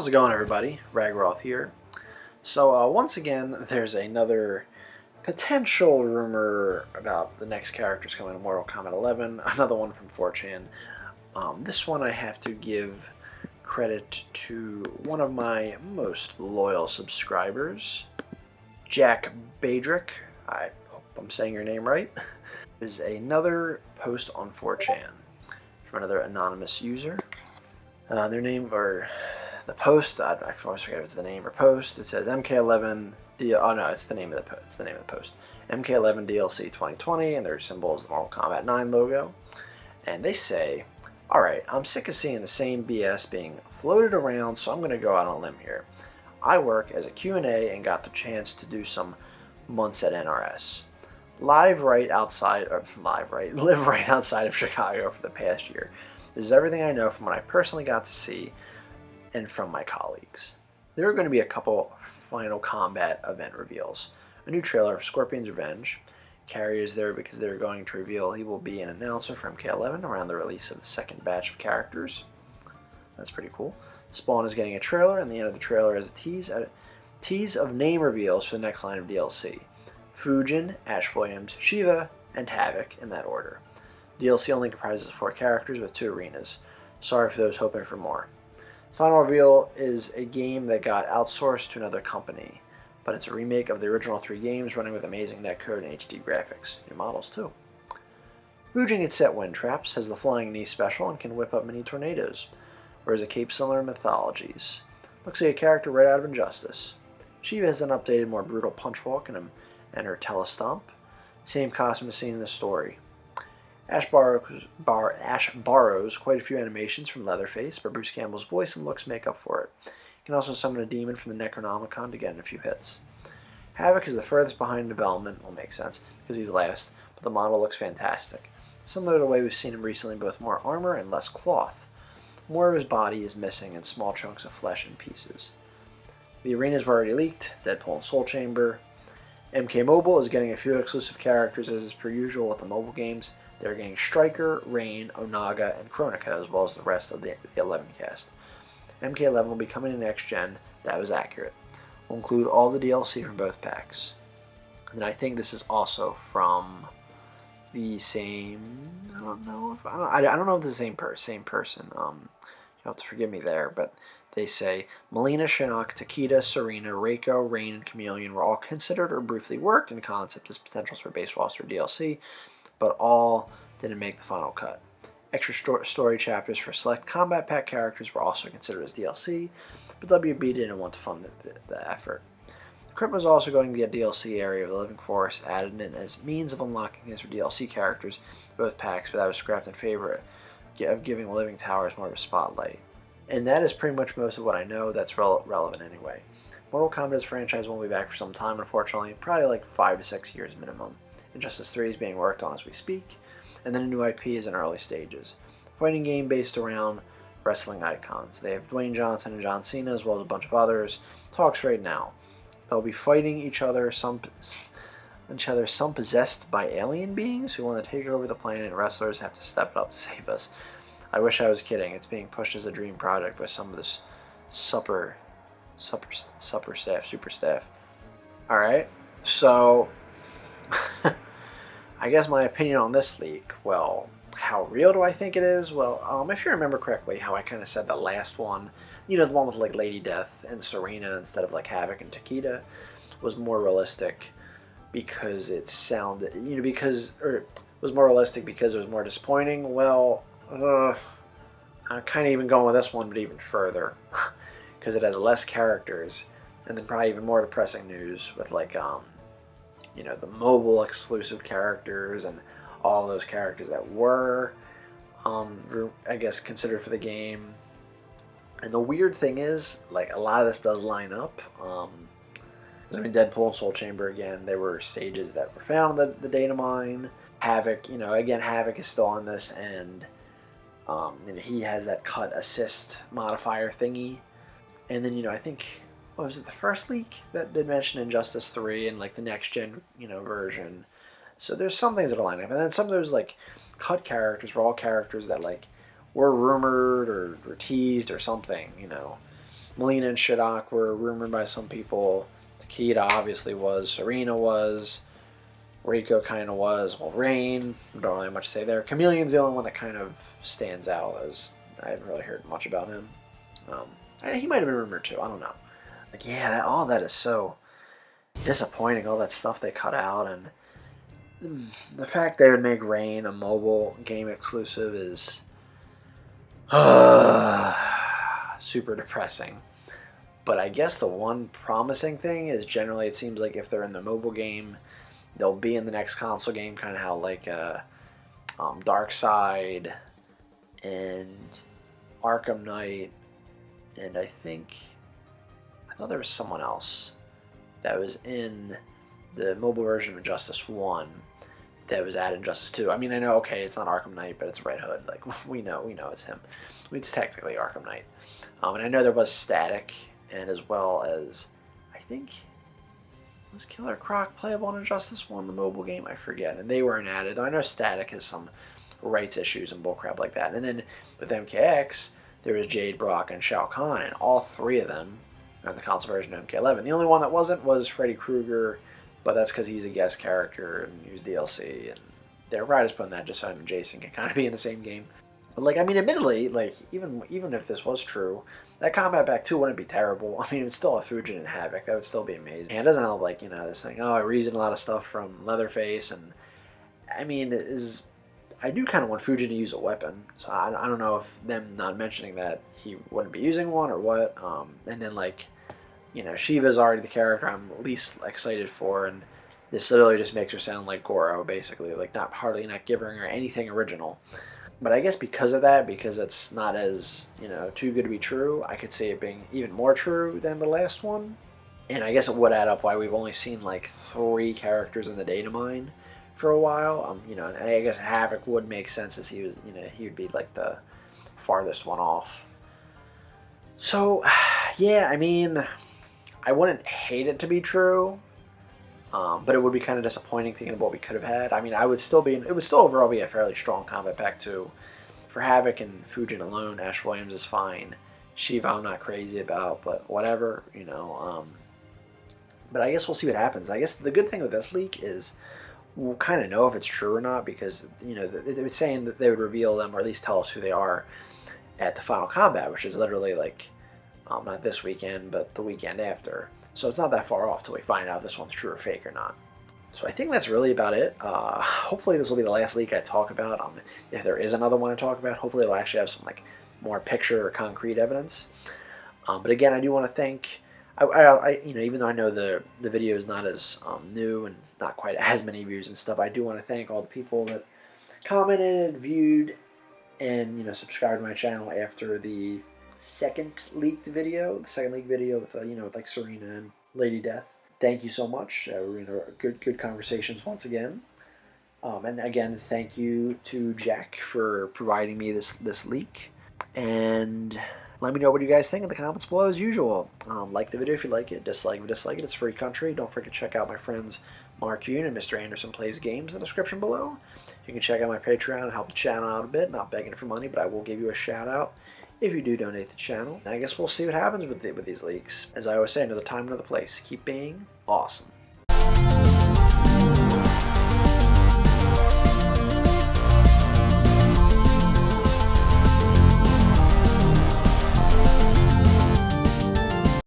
How's it going, everybody? Ragiroth here. So once again, there's another potential rumor about the next characters coming to Mortal Kombat 11, another one from 4chan. This one I have to give credit to one of my most loyal subscribers, Jack Badrick. I hope I'm saying your name right. Is another post on 4chan from another anonymous user. Their name, or the post, I always forget if it's the name or post. It says MK11 oh no, it's the name of the post. MK11 DLC 2020, and their symbol is the Mortal Kombat 9 logo. And they say, alright, I'm sick of seeing the same BS being floated around, so I'm going to go out on a limb here. I work as a Q&A and got the chance to do some months at NRS. Live right outside of Chicago for the past year. This is everything I know from what I personally got to see and from my colleagues. There are going to be a couple Final Combat event reveals. A new trailer for Scorpion's Revenge. Carrie is there because they're going to reveal he will be an announcer for MK11 around the release of the second batch of characters. That's pretty cool. Spawn is getting a trailer, and the end of the trailer is a tease of name reveals for the next line of DLC. Fujin, Ash Williams, Shiva, and Havoc in that order. DLC only comprises 4 characters with 2 arenas. Sorry for those hoping for more. Final reveal is a game that got outsourced to another company, but it's a remake of the original 3 games running with amazing netcode and HD graphics. New models too. Fujin gets set wind traps, has the flying knee special, and can whip up mini tornadoes. Wears a cape similar to Mythologies. Looks like a character right out of Injustice. Shiva has an updated, more brutal punch walk and her telestomp. Same costume as seen in the story. Ash borrows quite a few animations from Leatherface, but Bruce Campbell's voice and looks make up for it. You can also summon a demon from the Necronomicon to get in a few hits. Havoc is the furthest behind in development, will make sense, because he's last, but the model looks fantastic. Similar to the way we've seen him recently, both more armor and less cloth. More of his body is missing and small chunks of flesh and pieces. The arenas were already leaked, Deadpool and Soul Chamber. MK Mobile is getting a few exclusive characters as is per usual with the mobile games. They're getting Striker, Rain, Onaga, and Kronika, as well as the rest of the 11 cast. MK11 will be coming to next gen. That was accurate. We'll include all the DLC from both packs. And I think this is also from the same. I don't know if it's the same person. You'll have to forgive me there, but they say Melina, Shinnok, Takeda, Serena, Reiko, Rain, and Chameleon were all considered or briefly worked in concept as potentials for base roster DLC, but all didn't make the final cut. Extra story chapters for select Kombat Pack characters were also considered as DLC, but WB didn't want to fund the effort. The Crypt was also going to get DLC area of the Living Forest added in as means of unlocking his DLC characters in both packs, but that was scrapped in favor of giving the Living Towers more of a spotlight. And that is pretty much most of what I know that's relevant anyway. Mortal Kombat's franchise won't be back for some time, unfortunately, probably like 5 to 6 years minimum. Injustice 3 is being worked on as we speak, and then a new IP is in early stages. Fighting game based around wrestling icons. They have Dwayne Johnson and John Cena, as well as a bunch of others. Talks right now. They'll be fighting each other, some possessed by alien beings who want to take over the planet, and wrestlers have to step up to save us. I wish I was kidding. It's being pushed as a dream project by some of this super staff. Alright, so I guess my opinion on this leak, well, how real do I think it is? Well, if you remember correctly how I kind of said the last one, the one with like Lady Death and Serena instead of like Havoc and Takeda, was more realistic because it sounded, it was more realistic because it was more disappointing. Well, I'm kind of even going with this one, but even further, because it has less characters, and then probably even more depressing news with like, the mobile exclusive characters and all those characters that were, I guess, considered for the game. And the weird thing is, like, a lot of this does line up. Deadpool and Soul Chamber, again, there were stages that were found in the data mine. Havoc, again, Havoc is still on this, and he has that cut assist modifier thingy. And then, I think, what was it, the first leak that did mention Injustice 3 and like the next gen, version. So there's some things that are lining up. And then some of those like cut characters were all characters that like were rumored or teased or something, Melina and Shidok were rumored by some people. Takeda obviously was. Serena was. Reiko kind of was. Well, Rain, don't really have much to say there. Chameleon's the only one that kind of stands out, as I haven't really heard much about him. He might have been rumored too. I don't know. Like, yeah, all that is so disappointing. All that stuff they cut out, and the fact they would make Rain a mobile game exclusive is super depressing. But I guess the one promising thing is generally it seems like if they're in the mobile game, they'll be in the next console game, kind of how like Dark Side and Arkham Knight, and I thought there was someone else that was in the mobile version of Injustice 1 that was added in Injustice 2. I mean, I know, okay, it's not Arkham Knight, but it's Red Hood. Like, we know it's him. It's technically Arkham Knight. And I know there was Static, and as well as, I think, was Killer Croc playable in Injustice 1, the mobile game? I forget. And they weren't added. I know Static has some rights issues and bullcrap like that. And then with MKX, there was Jade, Brock, and Shao Kahn, and all three of them are in the console version of MK11. The only one that wasn't was Freddy Krueger, but that's because he's a guest character and he was DLC, and they're probably just putting that just so him and Jason can kind of be in the same game. But, like, I mean, admittedly, like, even if this was true, that Kombat Pack 2 wouldn't be terrible. I mean, it's still a Fujin and Havoc. That would still be amazing. And it doesn't have, like, this thing, I reason a lot of stuff from Leatherface, and, I mean, I do kind of want Fujin to use a weapon, so I don't know if them not mentioning that he wouldn't be using one or what. And then, like, Shiva's already the character I'm least excited for, and this literally just makes her sound like Goro, basically, like not giving her anything original. But I guess because of that, because it's not as, too good to be true, I could see it being even more true than the last one. And I guess it would add up why we've only seen like 3 characters in the data mine for a while. And I guess Havoc would make sense as he was, he would be like the farthest one off. So, yeah, I mean, I wouldn't hate it to be true, but it would be kind of disappointing thinking of what we could have had. I mean, it would still overall be a fairly strong Kombat Pack 2. For Havoc and Fujin alone, Ash Williams is fine. Shiva I'm not crazy about, but whatever, But I guess we'll see what happens. I guess the good thing with this leak is we'll kind of know if it's true or not, because, it was saying that they would reveal them, or at least tell us who they are, at the Final Combat, which is literally like, not this weekend, but the weekend after. So it's not that far off till we find out if this one's true or fake or not. So I think that's really about it. Hopefully this will be the last leak I talk about. If there is another one to talk about, hopefully it'll actually have some like more picture or concrete evidence. But again, I do want to thank, even though I know the video is not as new and not quite as many views and stuff, I do want to thank all the people that commented, viewed, and subscribed to my channel after the second leaked video with with like Serena and Lady Death. Thank you so much. We're in good conversations once again. And again, thank you to Jack for providing me this leak. And let me know what you guys think in the comments below as usual. Like the video if you like it. Dislike if you dislike it. It's free country. Don't forget to check out my friends Mark Yoon and Mr. Anderson Plays Games in the description below. You can check out my Patreon and help the channel out a bit. Not begging for money, but I will give you a shout out if you do donate to the channel. And I guess we'll see what happens with these leaks. As I always say, another time, another place. Keep being awesome.